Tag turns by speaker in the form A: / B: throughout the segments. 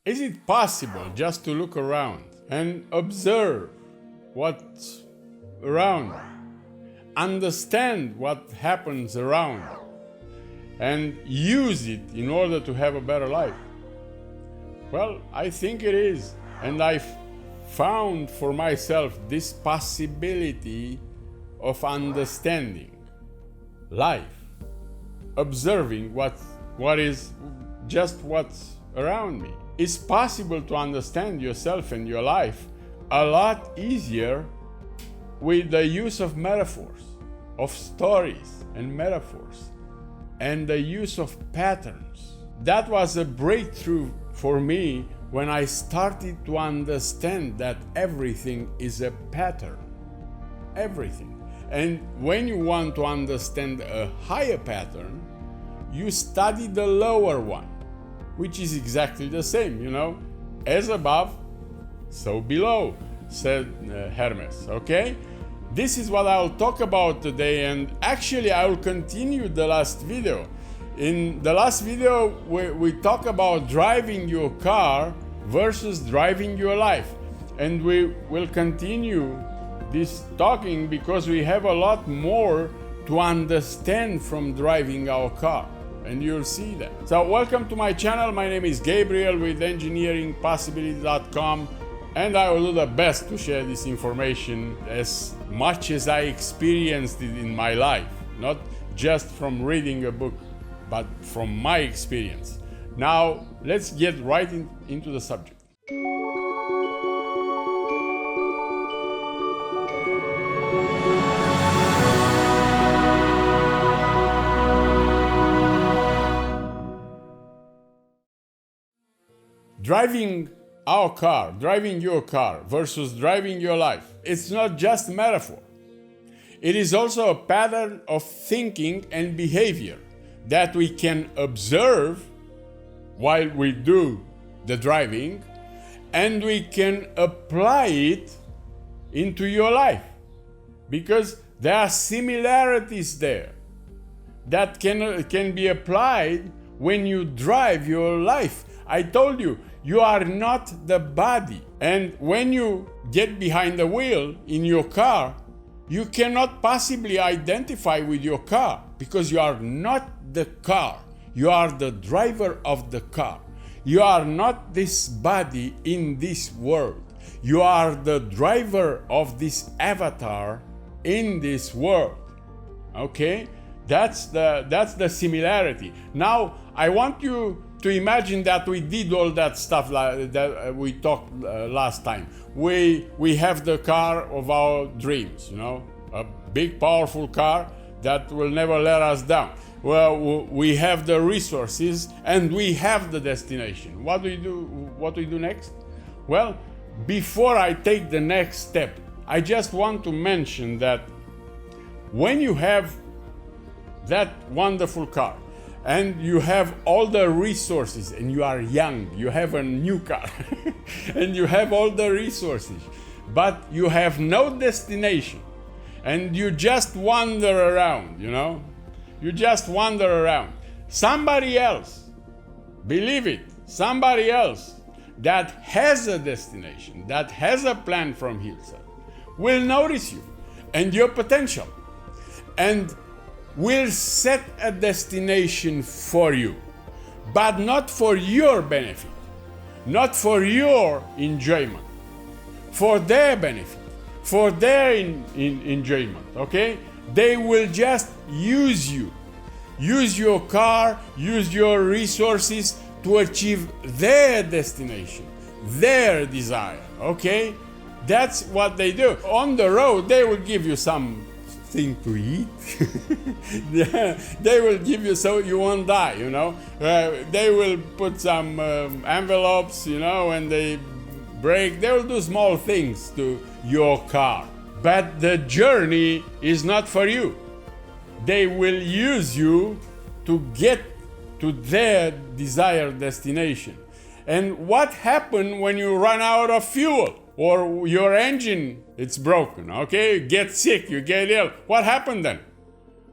A: Is it possible just to look around and observe what's around, understand what happens around, and use it in order to have a better life? Well, I think it is. And I've found for myself this possibility of understanding life, observing what's around me. It's possible to understand yourself and your life a lot easier with the use of metaphors, of stories and metaphors, and the use of patterns. That was a breakthrough for me when I started to understand that everything is a pattern. Everything. And when you want to understand a higher pattern, you study the lower one, which is exactly the same, as above, so below, said Hermes, okay? This is what I'll talk about today, and actually I will continue the last video. In the last video, we talk about driving your car versus driving your life. And we will continue this talking because we have a lot more to understand from driving our car. And you'll see that. So welcome to my channel. My name is Gabriel with engineeringpossibility.com, and I will do the best to share this information as much as I experienced it in my life, not just from reading a book, but from my experience. Now, let's get right into the subject. Driving our car, driving your car versus driving your life, it's not just metaphor. It is also a pattern of thinking and behavior that we can observe while we do the driving, and we can apply it into your life, because there are similarities there that can be applied when you drive your life. I told you, you are not the body. And when you get behind the wheel in your car, you cannot possibly identify with your car because you are not the car. You are the driver of the car. You are not this body in this world. You are the driver of this avatar in this world. Okay? That's the similarity. Now, I want you to imagine that we did all that stuff that we talked last time. We have the car of our dreams, a big, powerful car that will never let us down. Well, we have the resources and we have the destination. What do we do next? Well, before I take the next step, I just want to mention that when you have that wonderful car, and you have all the resources, and you are young, you have a new car, and you have all the resources, but you have no destination, and you just wander around, You just wander around. Somebody else, believe it, somebody else that has a destination, that has a plan from himself, will notice you and your potential, and will set a destination for you, but not for your benefit, not for your enjoyment, for their benefit, for their enjoyment, okay? They will just use you, use your car, use your resources to achieve their destination, their desire, okay? That's what they do. On the road, they will give you something to eat. They will give you so you won't die, They will put some envelopes, when they break. They will do small things to your car. But the journey is not for you. They will use you to get to their desired destination. And what happens when you run out of fuel? Or your engine, it's broken, okay? You get sick, you get ill. What happened then?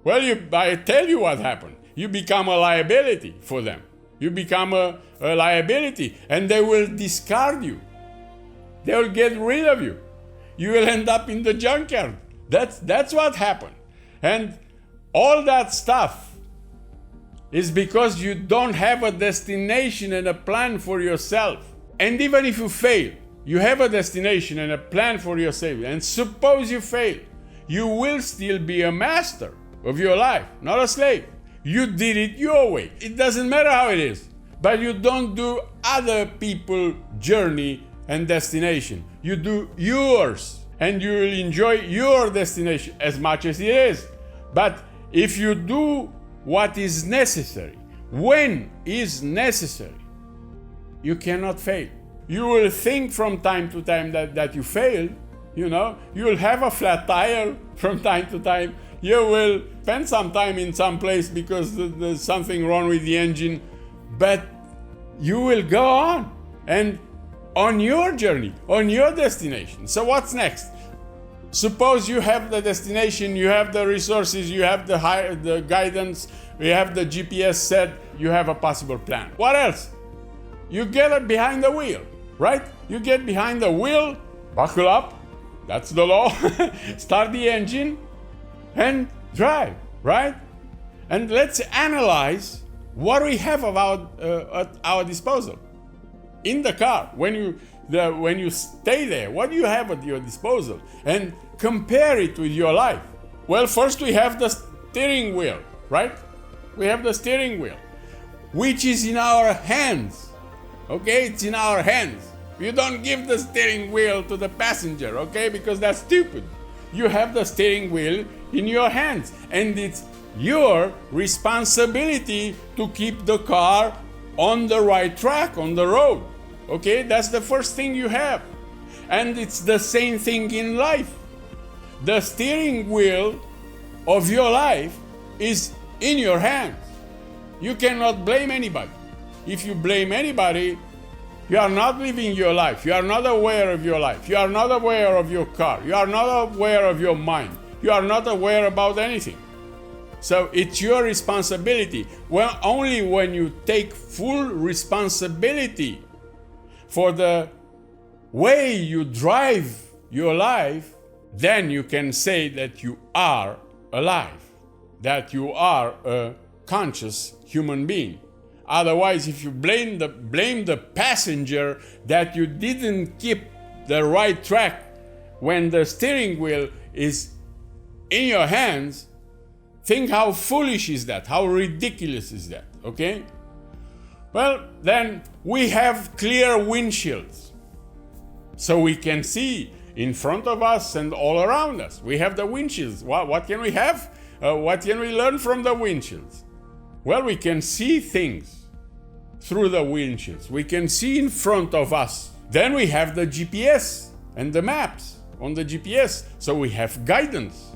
A: Well, I tell you what happened. You become a liability for them. You become a a liability, and they will discard you. They will get rid of you. You will end up in the junkyard. That's what happened. And all that stuff is because you don't have a destination and a plan for yourself. And even if you fail, you have a destination and a plan for yourself. And suppose you fail, you will still be a master of your life, not a slave. You did it your way. It doesn't matter how it is. But you don't do other people's journey and destination. You do yours. And you will enjoy your destination as much as it is. But if you do what is necessary, when is necessary, you cannot fail. You will think from time to time that you failed. You will have a flat tire from time to time. You will spend some time in some place because there's something wrong with the engine. But you will go on. And on your journey, on your destination. So what's next? Suppose you have the destination, you have the resources, you have the guidance, you have the GPS set, you have a possible plan. What else? You get behind the wheel, right? You get behind the wheel, buckle up, that's the law, start the engine, and drive, right? And let's analyze what we have at our disposal. In the car, when you stay there, what do you have at your disposal? And compare it with your life. Well, first we have the steering wheel, right? We have the steering wheel, which is in our hands. Okay, it's in our hands. You don't give the steering wheel to the passenger, okay? Because that's stupid. You have the steering wheel in your hands, and it's your responsibility to keep the car on the right track, on the road. Okay, that's the first thing you have. And it's the same thing in life. The steering wheel of your life is in your hands. You cannot blame anybody. If you blame anybody, you are not living your life. You are not aware of your life. You are not aware of your car. You are not aware of your mind. You are not aware about anything. So it's your responsibility. Well, only when you take full responsibility for the way you drive your life, then you can say that you are alive, that you are a conscious human being. Otherwise, if you blame the passenger that you didn't keep the right track when the steering wheel is in your hands, think how foolish is that, how ridiculous is that, okay? Well, then we have clear windshields, so we can see in front of us and all around us. We have the windshields. What can we have? What can we learn from the windshields? Well, we can see things through the windshields. We can see in front of us. Then we have the GPS and the maps on the GPS, so we have guidance,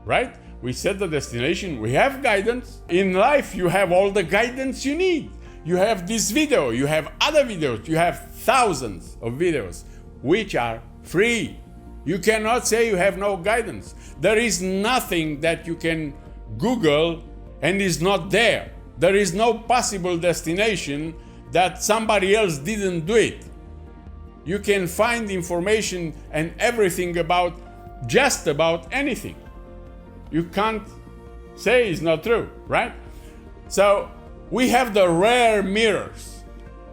A: right? We set the destination, we have guidance. In life, you have all the guidance you need. You have this video, you have other videos, you have thousands of videos which are free. You cannot say you have no guidance. There is nothing that you can Google and is not there. There is no possible destination that somebody else didn't do it. You can find information and everything about just about anything. You can't say it's not true, right? So we have the rare mirrors,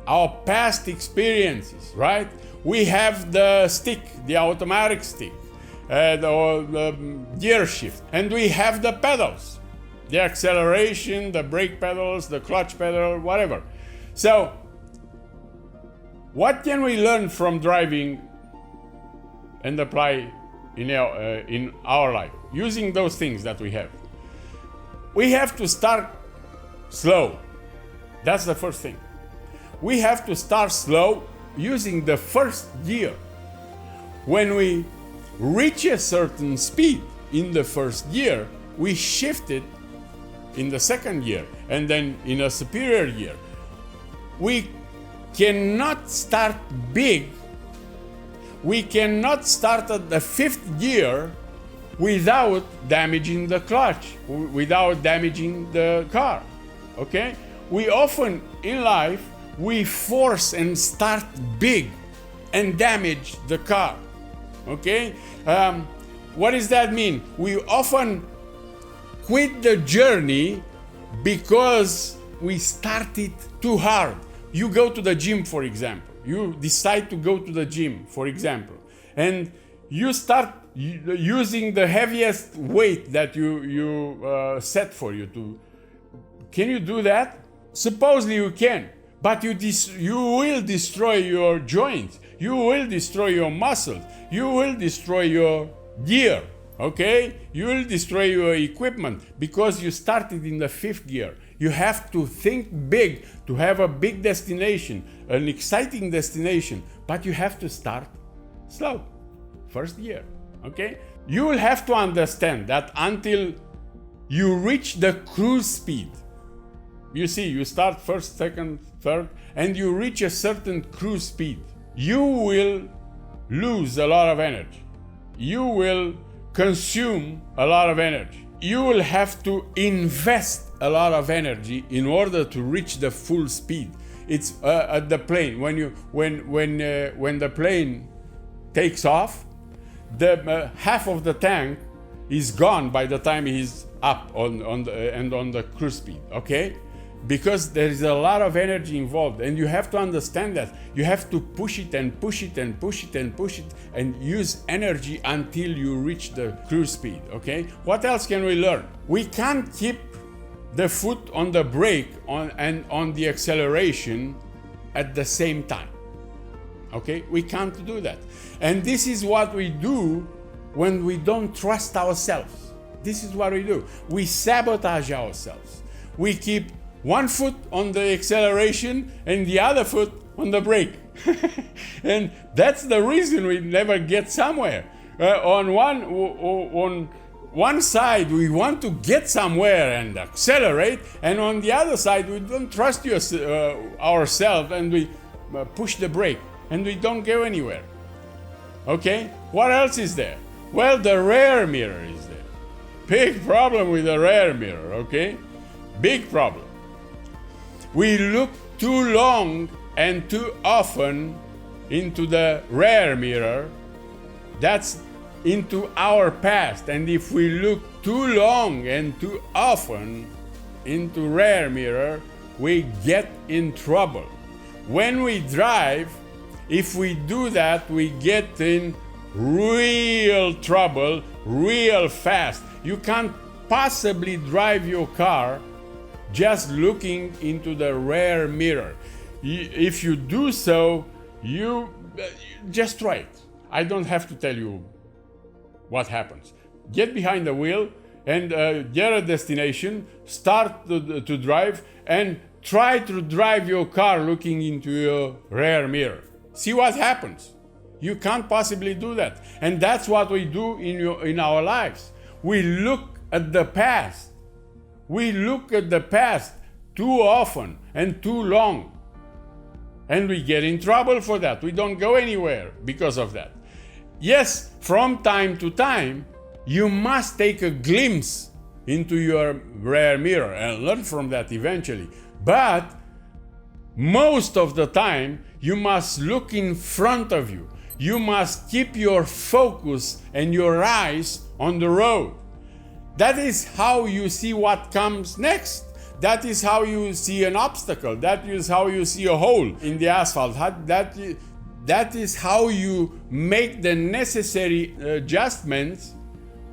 A: our past experiences, right? We have the stick, the automatic stick, the gear shift, and we have the pedals, the acceleration, the brake pedals, the clutch pedal, whatever. So what can we learn from driving and apply in our life using those things that we have? We have to start slow. That's the first thing. We have to start slow using the first gear. When we reach a certain speed in the first gear, we shift it in the second gear and then in a superior gear. We cannot start big. We cannot start at the fifth gear without damaging the clutch, without damaging the car, okay? We often in life, we force and start big and damage the car. Okay? What does that mean? We often quit the journey because we started too hard. You go to the gym, for example. You decide to go to the gym, for example, and you start using the heaviest weight that you set for you to. Can you do that? Supposedly you can, but you will destroy your joints. You will destroy your muscles. You will destroy your gear. Okay? You will destroy your equipment because you started in the 5th gear. You have to think big to have a big destination, an exciting destination, but you have to start slow. 1st gear. Okay? You will have to understand that until you reach the cruise speed, you see, you start 1st, 2nd, 3rd, and you reach a certain cruise speed, you will lose a lot of energy. You will consume a lot of energy. You will have to invest a lot of energy in order to reach the full speed. It's at the plane. When the plane takes off, the half of the tank is gone by the time he's up on the cruise speed. Okay, because there is a lot of energy involved, and you have to understand that you have to push it and push it and push it and push it and use energy until you reach the cruise speed. Okay, what else can we learn? We can't keep the foot on the brake and on the acceleration at the same time. Okay, we can't do that, and this is what we do when we don't trust ourselves. This is what we do. We sabotage ourselves. We keep one foot on the acceleration and the other foot on the brake. And that's the reason we never get somewhere. On one side, we want to get somewhere and accelerate, and on the other side, we don't trust ourselves and we push the brake and we don't go anywhere. Okay? What else is there? Well, the rear mirror is there. Big problem with the rear mirror, okay? Big problem. We look too long and too often into the rear mirror. That's into our past. And if we look too long and too often into rear mirror, we get in trouble. When we drive, if we do that, we get in real trouble real fast. You can't possibly drive your car just looking into the rear mirror. If you do so, you just try it. I don't have to tell you what happens. Get behind the wheel and get a destination, start to drive, and try to drive your car looking into your rear mirror. See what happens. You can't possibly do that. And that's what we do in our lives. We look at the past. We look at the past too often and too long. And we get in trouble for that. We don't go anywhere because of that. Yes, from time to time, you must take a glimpse into your rear mirror and learn from that eventually. But most of the time, you must look in front of you. You must keep your focus and your eyes on the road. That is how you see what comes next. That is how you see an obstacle. That is how you see a hole in the asphalt. That is how you make the necessary adjustments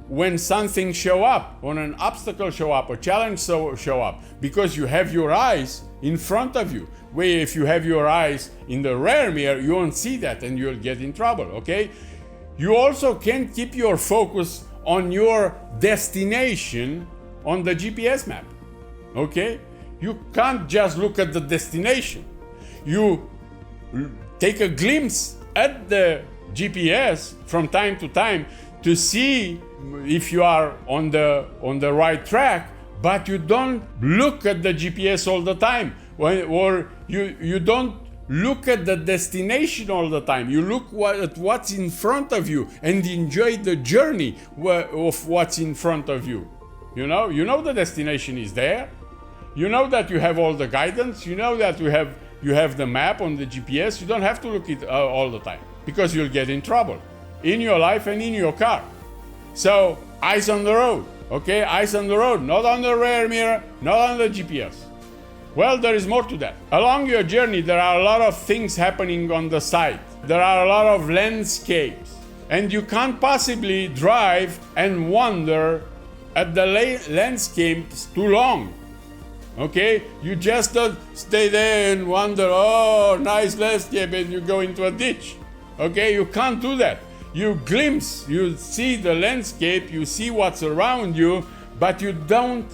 A: when something show up, when an obstacle show up, a challenge show up, because you have your eyes in front of you. Where if you have your eyes in the rear mirror, you won't see that and you'll get in trouble, okay? You also can't keep your focus on your destination on the GPS map, okay? You can't just look at the destination. You take a glimpse at the GPS from time to time to see if you are on the right track, but you don't look at the GPS all the time, or you don't look at the destination all the time. You look at what's in front of you and enjoy the journey of what's in front of you. You know the destination is there. You know that you have all the guidance. You know that you have you have the map on the GPS, you don't have to look it all the time, because you'll get in trouble in your life and in your car. So, eyes on the road, okay? Eyes on the road, not on the rear mirror, not on the GPS. Well, there is more to that. Along your journey, there are a lot of things happening on the side. There are a lot of landscapes. And you can't possibly drive and wander at the landscapes too long. Okay? You just don't stay there and wander, oh, nice landscape, and you go into a ditch. Okay? You can't do that. You glimpse, you see the landscape, you see what's around you, but you don't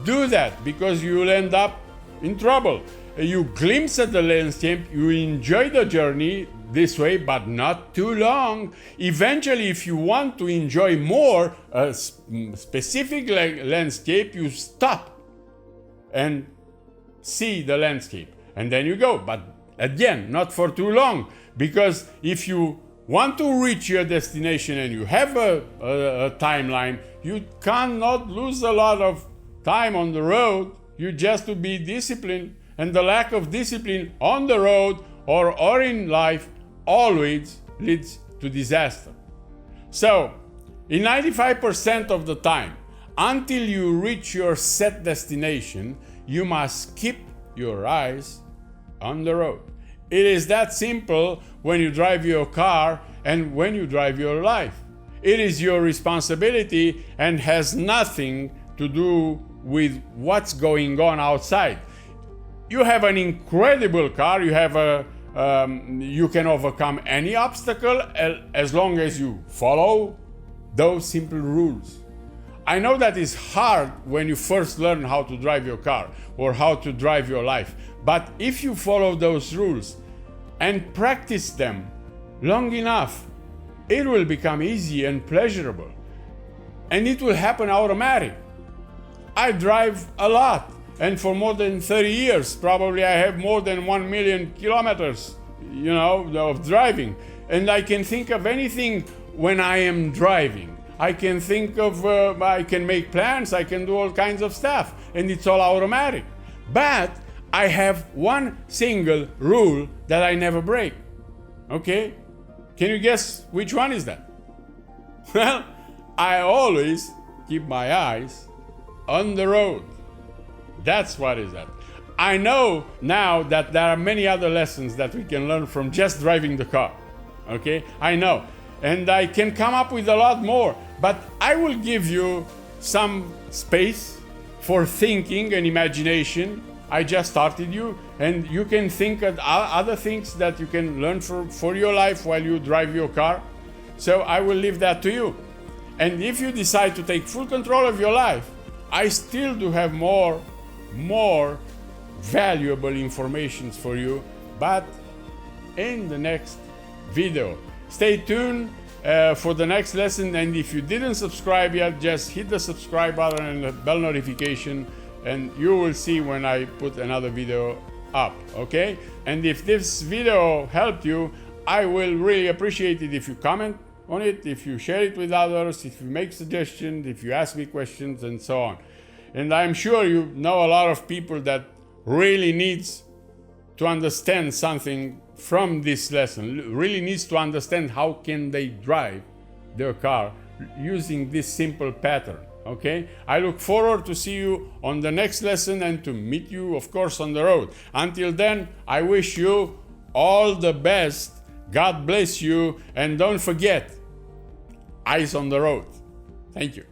A: do that because you'll end up in trouble. You glimpse at the landscape, you enjoy the journey this way, but not too long. Eventually, if you want to enjoy more a specific landscape, you stop and see the landscape. And then you go. But again, not for too long. Because if you want to reach your destination and you have a timeline, you cannot lose a lot of time on the road. You just to be disciplined. And the lack of discipline on the road or in life always leads to disaster. So, in 95% of the time, until you reach your set destination, you must keep your eyes on the road. It is that simple when you drive your car and when you drive your life. It is your responsibility and has nothing to do with what's going on outside. You have an incredible car, you can overcome any obstacle as long as you follow those simple rules. I know that is hard when you first learn how to drive your car or how to drive your life, but if you follow those rules and practice them long enough, it will become easy and pleasurable, and it will happen automatic. I drive a lot. And for more than 30 years, probably I have more than 1 million kilometers, of driving. And I can think of anything when I am driving. I can think of, I can make plans, I can do all kinds of stuff. And it's all automatic. But I have one single rule that I never break. Okay? Can you guess which one is that? Well, I always keep my eyes on the road. That's what is that. I know now that there are many other lessons that we can learn from just driving the car. Okay? I know. And I can come up with a lot more. But I will give you some space for thinking and imagination. I just started you. And you can think of other things that you can learn for your life while you drive your car. So I will leave that to you. And if you decide to take full control of your life, I still do have more valuable information for you, but in the next video. Stay tuned for the next lesson, and if you didn't subscribe yet, just hit the subscribe button and the bell notification, and you will see when I put another video up, okay? And if this video helped you, I will really appreciate it if you comment on it, if you share it with others, if you make suggestions, if you ask me questions, and so on. And I'm sure you know a lot of people that really needs to understand something from this lesson, really needs to understand how can they drive their car using this simple pattern, okay? I look forward to see you on the next lesson and to meet you, of course, on the road. Until then, I wish you all the best. God bless you, and don't forget, eyes on the road. Thank you.